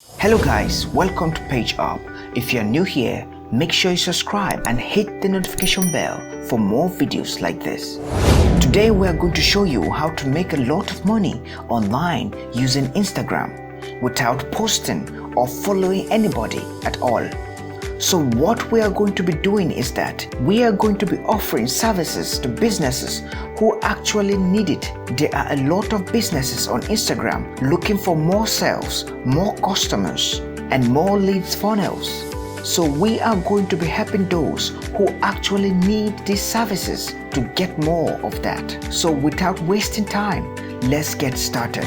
Hello guys, welcome to PGEUP. If you are new here, make sure you subscribe and hit the notification bell for more videos like this. Today we are going to show you how to make a lot of money online using Instagram without posting or following anybody at all. So what we are going to be doing is that we are going to be offering services to businesses who actually need it. There are a lot of businesses on Instagram looking for more sales, more customers, and more leads funnels. So we are going to be helping those who actually need these services to get more of that. So without wasting time, let's get started.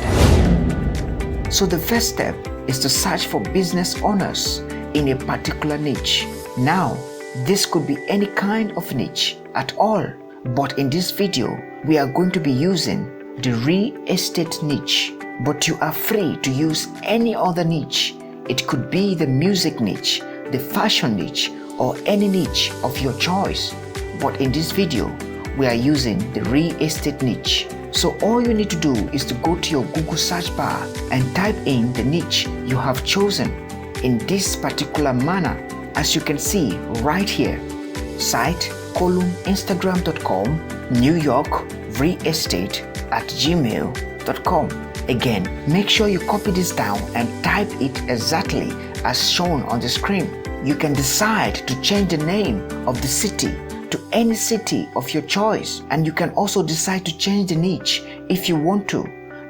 So the first step is to search for business owners in a particular niche. Now, this could be any kind of niche at all, but in this video, we are going to be using the real estate niche, but you are free to use any other niche. It could be the music niche, the fashion niche, or any niche of your choice. But in this video, we are using the real estate niche. So all you need to do is to go to your Google search bar and type in the niche you have chosen in this particular manner, as you can see right here. Site Instagram.com New York real estate @gmail.com. Again, make sure you copy this down and type it exactly as shown on the screen. You can decide to change the name of the city to any city of your choice, and you can also decide to change the niche if you want to,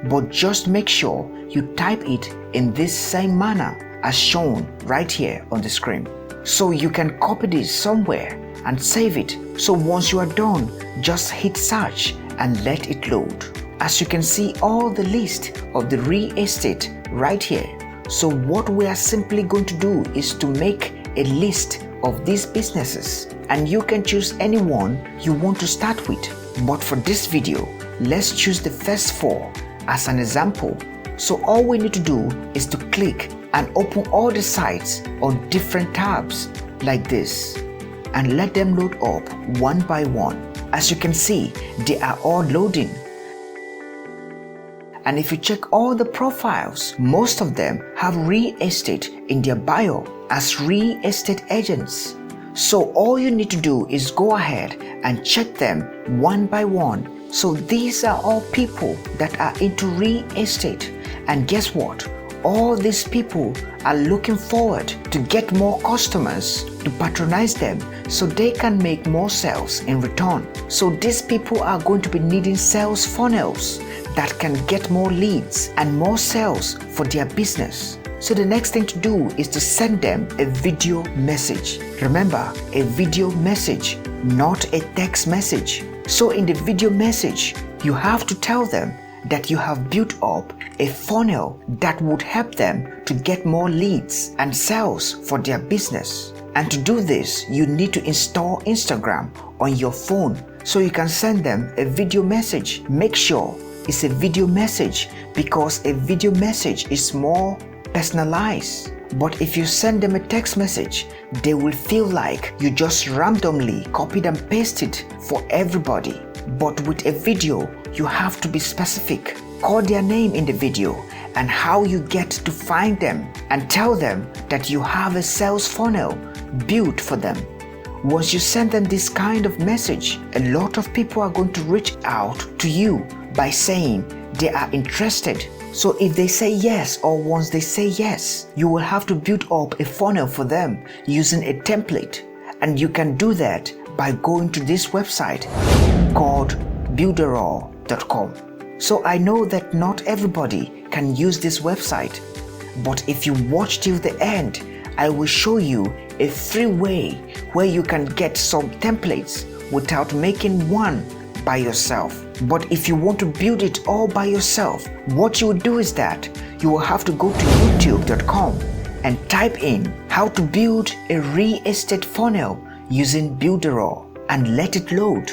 but just make sure you type it in this same manner as shown right here on the screen. So you can copy this somewhere and save it. So once you are done, just hit search and let it load. As you can see all the list of the real estate right here. So what we are simply going to do is to make a list of these businesses, and you can choose any one you want to start with. But for this video, let's choose the first 4 as an example. So all we need to do is to click and open all the sites on different tabs like this and let them load up one by one. As you can see, they are all loading. And if you check all the profiles, most of them have real estate in their bio as real estate agents. So all you need to do is go ahead and check them one by one. So these are all people that are into real estate. And guess what? All these people are looking forward to get more customers to patronize them so they can make more sales in return. So these people are going to be needing sales funnels that can get more leads and more sales for their business. So the next thing to do is to send them a video message. Remember, a video message, not a text message. So in the video message, you have to tell them that you have built up a funnel that would help them to get more leads and sales for their business. And to do this, you need to install Instagram on your phone so you can send them a video message. Make sure it's a video message because a video message is more personalized. But if you send them a text message, they will feel like you just randomly copied and pasted for everybody. But with a video, you have to be specific. Call their name in the video and how you get to find them, and tell them that you have a sales funnel built for them. Once you send them this kind of message, a lot of people are going to reach out to you by saying they are interested. So if they say yes, or once they say yes, you will have to build up a funnel for them using a template. And you can do that by going to this website called Builderall.com. So I know that not everybody can use this website, but if you watch till the end, I will show you a free way where you can get some templates without making one by yourself. But if you want to build it all by yourself, what you will do is that you will have to go to youtube.com and type in how to build a real estate funnel using Builderall and let it load.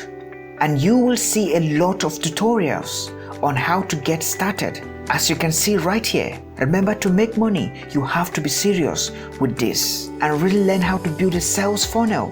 And you will see a lot of tutorials on how to get started. As you can see right here, remember, to make money, you have to be serious with this and really learn how to build a sales funnel.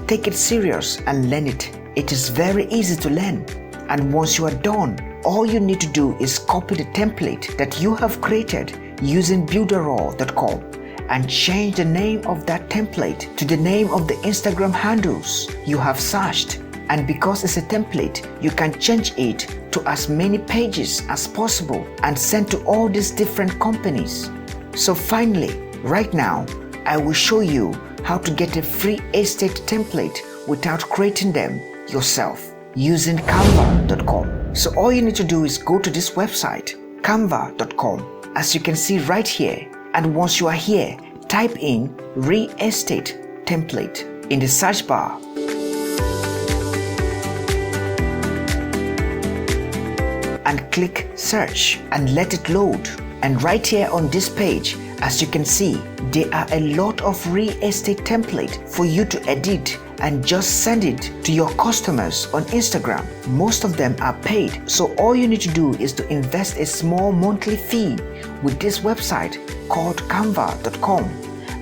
Take it serious and learn it. It is very easy to learn. And once you are done, all you need to do is copy the template that you have created using builderall.com and change the name of that template to the name of the Instagram handles you have searched. And because it's a template, you can change it to as many pages as possible and send to all these different companies. So finally, right now, I will show you how to get a free estate template without creating them yourself using canva.com. So all you need to do is go to this website, canva.com, as you can see right here. And once you are here, type in real estate template in the search bar. And click search and let it load. And right here on this page, as you can see, there are a lot of real estate template for you to edit and just send it to your customers on Instagram. Most of them are paid, so all you need to do is to invest a small monthly fee with this website called canva.com,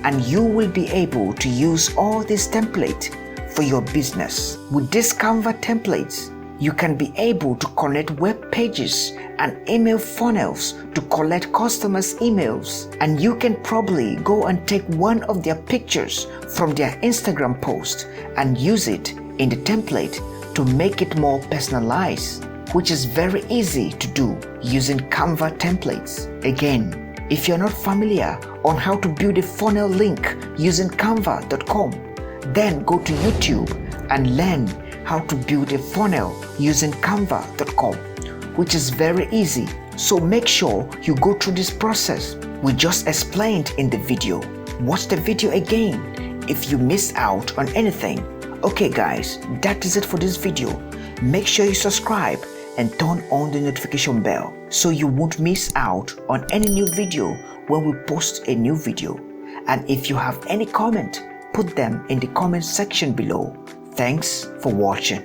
and you will be able to use all this template for your business. With this Canva templates, you can be able to connect web pages and email funnels to collect customers' emails, and you can probably go and take one of their pictures from their Instagram post and use it in the template to make it more personalized, which is very easy to do using Canva templates. Again, if you're not familiar on how to build a funnel link using canva.com, then go to YouTube and learn how to build a funnel using canva.com, which is very easy. So make sure you go through this process we just explained in the video. Watch the video again if you missed out on anything. Okay guys, that is it for this video. Make sure you subscribe and turn on the notification bell so you won't miss out on any new video when we post a new video. And if you have any comment, put them in the comment section below. Thanks for watching.